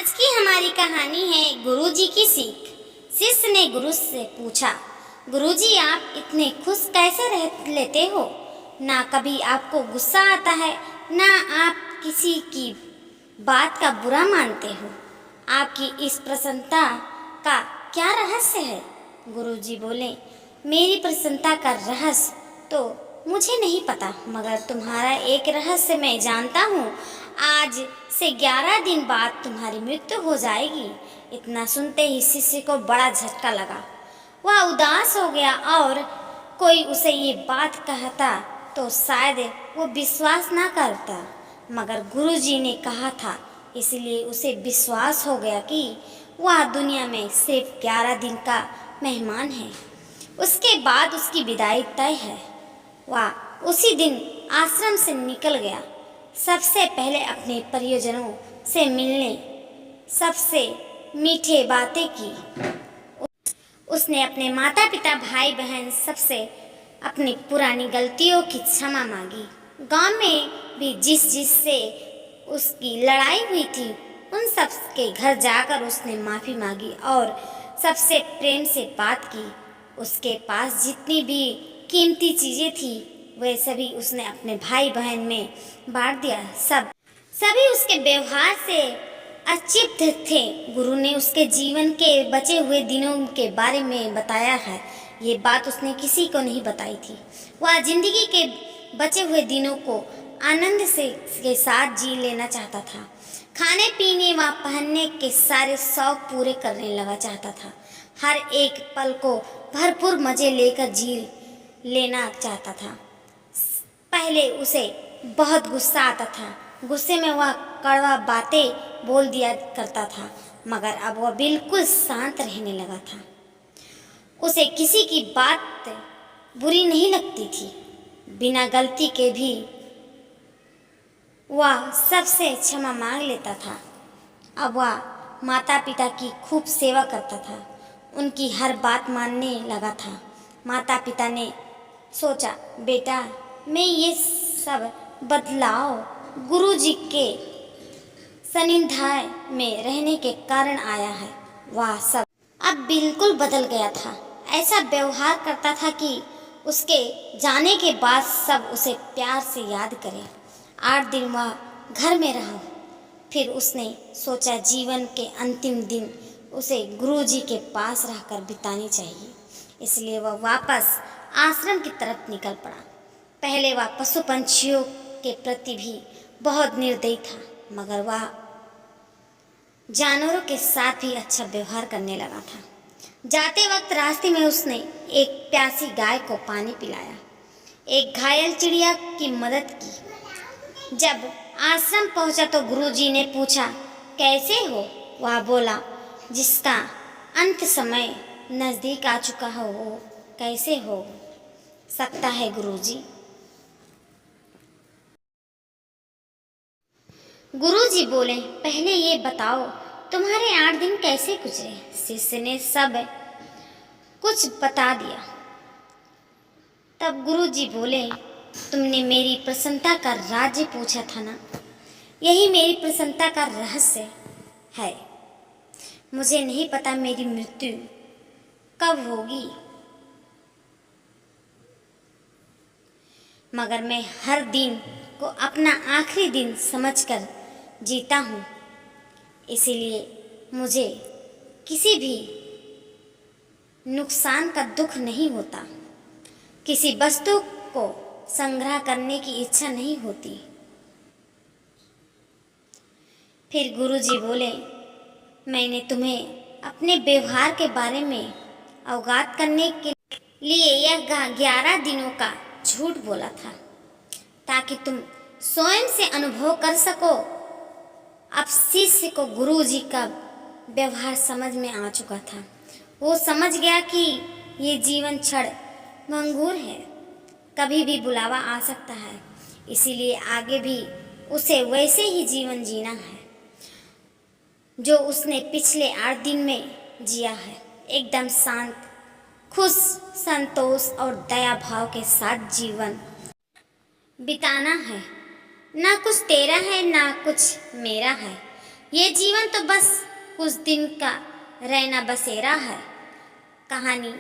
आज की हमारी कहानी है गुरुजी की सीख। शिष्य ने गुरु से पूछा, गुरुजी आप इतने खुश कैसे रह लेते हो? ना कभी आपको गुस्सा आता है, ना आप किसी की बात का बुरा मानते हो। आपकी इस प्रसन्नता का क्या रहस्य है? गुरुजी बोले, मेरी प्रसन्नता का रहस्य तो मुझे नहीं पता, मगर तुम्हारा एक रहस्य मैं जानता हूँ। आज से 11 दिन बाद तुम्हारी मृत्यु हो जाएगी। इतना सुनते ही शिष्य को बड़ा झटका लगा। वह उदास हो गया और कोई उसे ये बात कहता तो शायद वो विश्वास ना करता, मगर गुरुजी ने कहा था इसलिए उसे विश्वास हो गया कि वह दुनिया में सिर्फ 11 दिन का मेहमान है। उसके बाद उसकी विदाई तय है। वह उसी दिन आश्रम से निकल गया। सबसे पहले अपने परिजनों से मिलने, सबसे मीठे बातें की। उसने अपने माता पिता भाई बहन सबसे अपनी पुरानी गलतियों की क्षमा मांगी। गांव में भी जिस से उसकी लड़ाई हुई थी उन सब के घर जाकर उसने माफ़ी मांगी और सबसे प्रेम से बात की। उसके पास जितनी भी कीमती चीज़ें थी वे सभी उसने अपने भाई बहन में बांट दिया। सभी उसके व्यवहार से अचिप्त थे। गुरु ने उसके जीवन के बचे हुए दिनों के बारे में बताया है। ये बात उसने किसी को नहीं बताई थी। वह जिंदगी के बचे हुए दिनों को आनंद के साथ जी लेना चाहता था। खाने पीने व पहनने के सारे शौक पूरे करने लगा चाहता था। हर एक पल को भरपूर मज़े लेकर जी लेना चाहता था। पहले उसे बहुत गुस्सा आता था। गुस्से में वह कड़वा बातें बोल दिया करता था, मगर अब वह बिल्कुल शांत रहने लगा था। उसे किसी की बात बुरी नहीं लगती थी। बिना गलती के भी वह सबसे क्षमा मांग लेता था। अब वह माता पिता की खूब सेवा करता था। उनकी हर बात मानने लगा था। माता पिता ने सोचा, बेटा मैं ये सब बदलाव गुरुजी के सानिध्य में रहने के कारण आया है। वह सब अब बिल्कुल बदल गया था। ऐसा व्यवहार करता था कि उसके जाने के बाद सब उसे प्यार से याद करें। 8 दिन वह घर में रहा। फिर उसने सोचा जीवन के अंतिम दिन उसे गुरुजी के पास रहकर बितानी चाहिए। इसलिए वह वापस आश्रम की तरफ निकल पड़ा। पहले वह पशु पंछियों के प्रति भी बहुत निर्दयी था, मगर वह जानवरों के साथ भी अच्छा व्यवहार करने लगा था। जाते वक्त रास्ते में उसने एक प्यासी गाय को पानी पिलाया, एक घायल चिड़िया की मदद की। जब आश्रम पहुंचा तो गुरुजी ने पूछा, कैसे हो? वह बोला, जिसका अंत समय नज़दीक आ चुका हो वो कैसे हो सकता है गुरुजी? गुरुजी बोले, पहले ये बताओ तुम्हारे 8 दिन कैसे गुजरे? शिष्य ने सब कुछ बता दिया। तब गुरुजी बोले, तुमने मेरी प्रसन्नता का राज्य पूछा था ना? यही मेरी प्रसन्नता का रहस्य है। मुझे नहीं पता मेरी मृत्यु कब होगी, मगर मैं हर दिन को अपना आखिरी दिन समझकर जीता हूँ। इसीलिए मुझे किसी भी नुकसान का दुख नहीं होता। किसी वस्तु को संग्रह करने की इच्छा नहीं होती। फिर गुरुजी बोले, मैंने तुम्हें अपने व्यवहार के बारे में अवगत करने के लिए यह 11 दिनों का झूठ बोला था, ताकि तुम स्वयं से अनुभव कर सको। अब शिष्य को गुरुजी का व्यवहार समझ में आ चुका था। वो समझ गया कि ये जीवन क्षण भंगुर है, कभी भी बुलावा आ सकता है। इसीलिए आगे भी उसे वैसे ही जीवन जीना है जो उसने पिछले 8 दिन में जिया है। एकदम शांत, खुश, संतोष और दया भाव के साथ जीवन बिताना है। ना कुछ तेरा है ना कुछ मेरा है। ये जीवन तो बस कुछ दिन का रहना बसेरा है। कहानी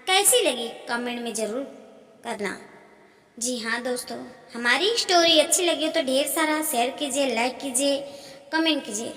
कैसी लगी कमेंट में ज़रूर करना। जी हाँ दोस्तों, हमारी स्टोरी अच्छी लगी हो तो ढेर सारा शेयर कीजिए, लाइक कीजिए, कमेंट कीजिए।